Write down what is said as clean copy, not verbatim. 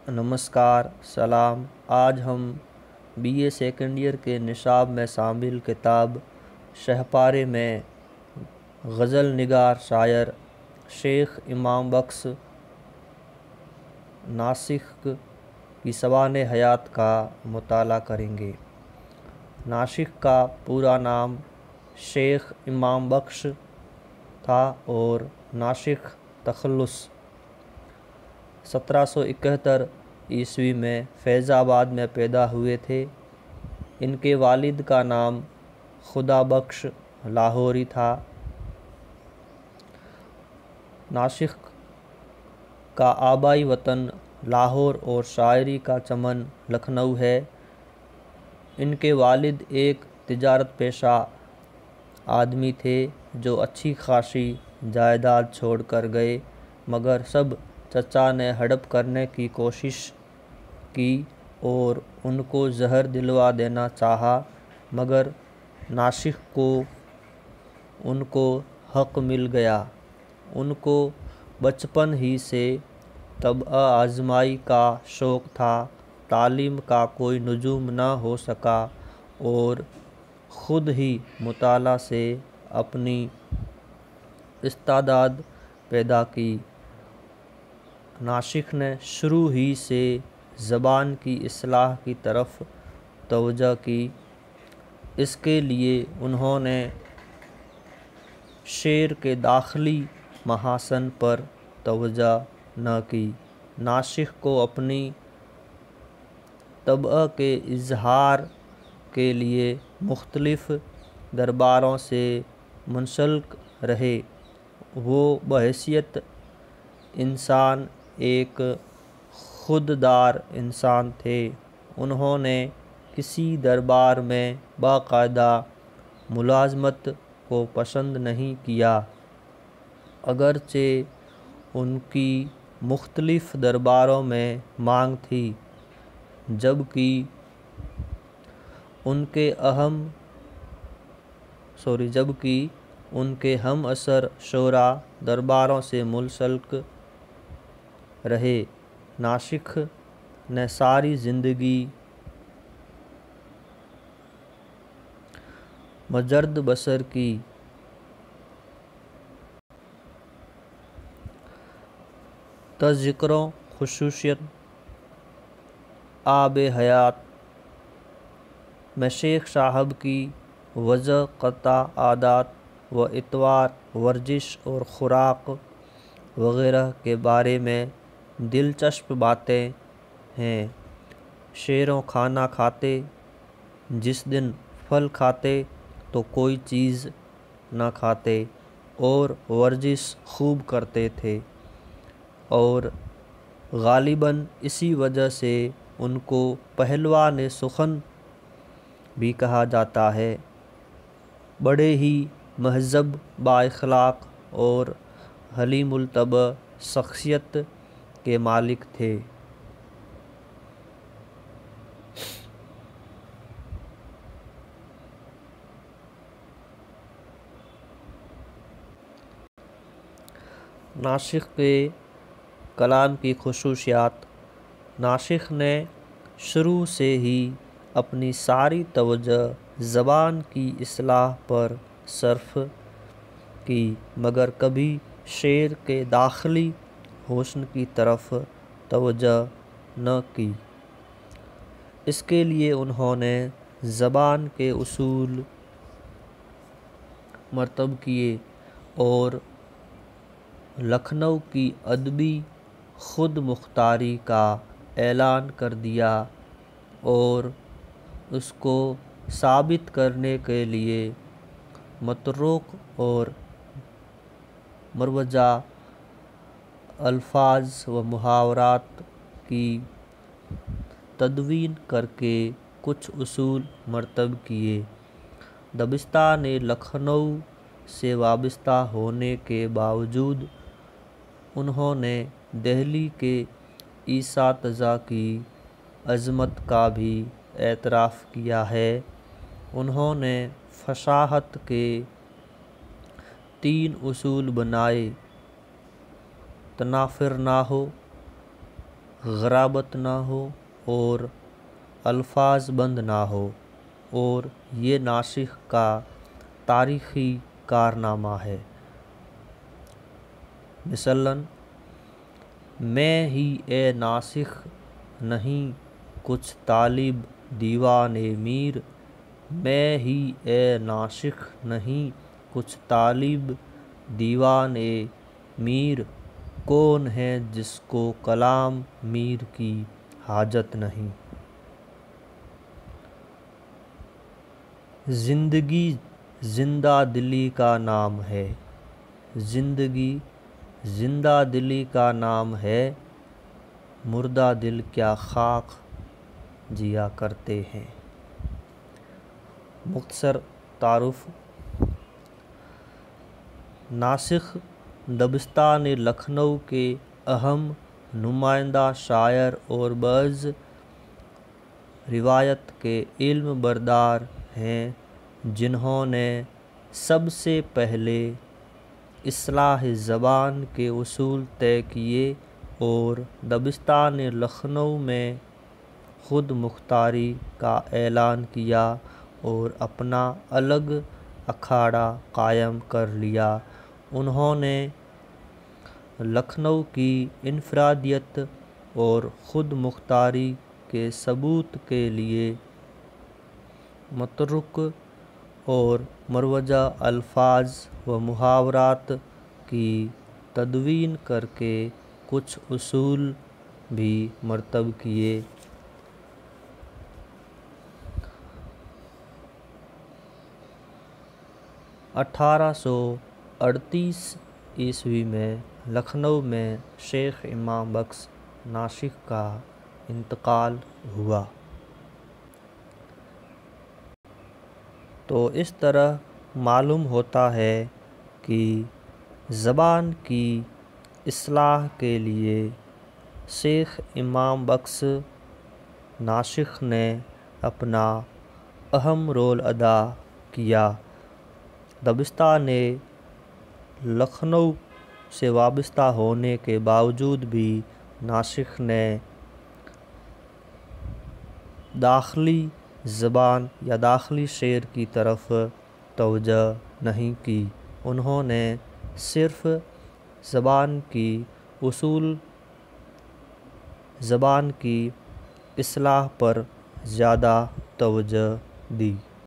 نمسکار، سلام۔ آج ہم بی اے سیکنڈ ایئر کے نصاب میں شامل کتاب شہپارے میں غزل نگار شاعر شیخ امام بخش ناسخ کی سوانح حیات کا مطالعہ کریں گے۔ ناسخ کا پورا نام شیخ امام بخش تھا اور ناسخ تخلص 1771 عیسوی میں فیض آباد میں پیدا ہوئے تھے۔ ان کے والد کا نام خدا بخش لاہوری تھا۔ ناسخ کا آبائی وطن لاہور اور شاعری کا چمن لکھنؤ ہے۔ ان کے والد ایک تجارت پیشہ آدمی تھے جو اچھی خاصی جائیداد چھوڑ کر گئے، مگر سب چچا نے ہڑپ کرنے کی کوشش کی اور ان کو زہر دلوا دینا چاہا، مگر ناسخ کو ان کو حق مل گیا۔ ان کو بچپن ہی سے طبع آزمائی کا شوق تھا۔ تعلیم کا کوئی نظم نہ ہو سکا اور خود ہی مطالعہ سے اپنی استعداد پیدا کی۔ ناسخ نے شروع ہی سے زبان کی اصلاح کی طرف توجہ کی۔ اس کے لیے انہوں نے شعر کے داخلی محاسن پر توجہ نہ کی۔ ناسخ کو اپنی طبع کے اظہار کے لیے مختلف درباروں سے منسلک رہے۔ وہ بحیثیت انسان ایک خوددار انسان تھے۔ انہوں نے کسی دربار میں باقاعدہ ملازمت کو پسند نہیں کیا، اگرچہ ان کی مختلف درباروں میں مانگ تھی، جبکہ ان کے ہم عصر شعراء درباروں سے منسلک رہے۔ ناسخ نے ساری زندگی مجرد بسر کی۔ تذکروں خصوصیت آب حیات میں شیخ صاحب کی وضع قطع عادات و اطوار، ورزش اور خوراک وغیرہ کے بارے میں دلچسپ باتیں ہیں۔ شیروں کھانا کھاتے، جس دن پھل کھاتے تو کوئی چیز نہ کھاتے، اور ورزش خوب کرتے تھے، اور غالباً اسی وجہ سے ان کو پہلوان سخن بھی کہا جاتا ہے۔ بڑے ہی مہذب، بااخلاق اور حلیم الطبع شخصیت کے مالک تھے۔ ناسخ کے کلام کی خصوصیات۔ ناسخ نے شروع سے ہی اپنی ساری توجہ زبان کی اصلاح پر صرف کی، مگر کبھی شعر کے داخلی حسن کی طرف توجہ نہ کی۔ اس کے لیے انہوں نے زبان کے اصول مرتب کیے اور لکھنؤ کی ادبی خود مختاری کا اعلان کر دیا، اور اس کو ثابت کرنے کے لیے متروک اور مروجہ الفاظ و محاورات کی تدوین کر کے کچھ اصول مرتب کیے۔ دبستان لکھنؤ سے وابستہ ہونے کے باوجود انہوں نے دہلی کے اساتذہ کی عظمت کا بھی اعتراف کیا ہے۔ انہوں نے فصاحت کے 3 اصول بنائے: تنافر نہ ہو، غرابت نہ ہو اور الفاظ بند نہ ہو، اور یہ ناسخ کا تاریخی کارنامہ ہے۔ مثلاً میں ہی اے ناسخ نہیں کچھ طالب دیوان میر، میں ہی اے ناسخ نہیں کچھ طالب دیوان میر، کون ہے جس کو کلام میر کی حاجت نہیں۔ زندگی زندہ دلی کا نام ہے، زندگی زندہ دلی کا نام ہے، مردہ دل کیا خاک جیا کرتے ہیں۔ مختصر تعارف۔ ناسخ دبستان لکھنؤ کے اہم نمائندہ شاعر اور بعض روایت کے علم بردار ہیں، جنہوں نے سب سے پہلے اصلاح زبان کے اصول طے کیے اور دبستان لکھنؤ میں خود مختاری کا اعلان کیا اور اپنا الگ اکھاڑا قائم کر لیا۔ انہوں نے لکھنؤ کی انفرادیت اور خود مختاری کے ثبوت کے لیے متروک اور مروجہ الفاظ و محاورات کی تدوین کر کے کچھ اصول بھی مرتب کیے۔ 1838 عیسوی میں لکھنؤ میں شیخ امام بخش ناسخ کا انتقال ہوا۔ تو اس طرح معلوم ہوتا ہے کہ زبان کی اصلاح کے لیے شیخ امام بخش ناسخ نے اپنا اہم رول ادا کیا۔ دبستان لکھنؤ سے وابستہ ہونے کے باوجود بھی ناسخ نے داخلی زبان یا داخلی شعر کی طرف توجہ نہیں کی۔ انہوں نے صرف زبان کی اصول، زبان کی اصلاح پر زیادہ توجہ دی۔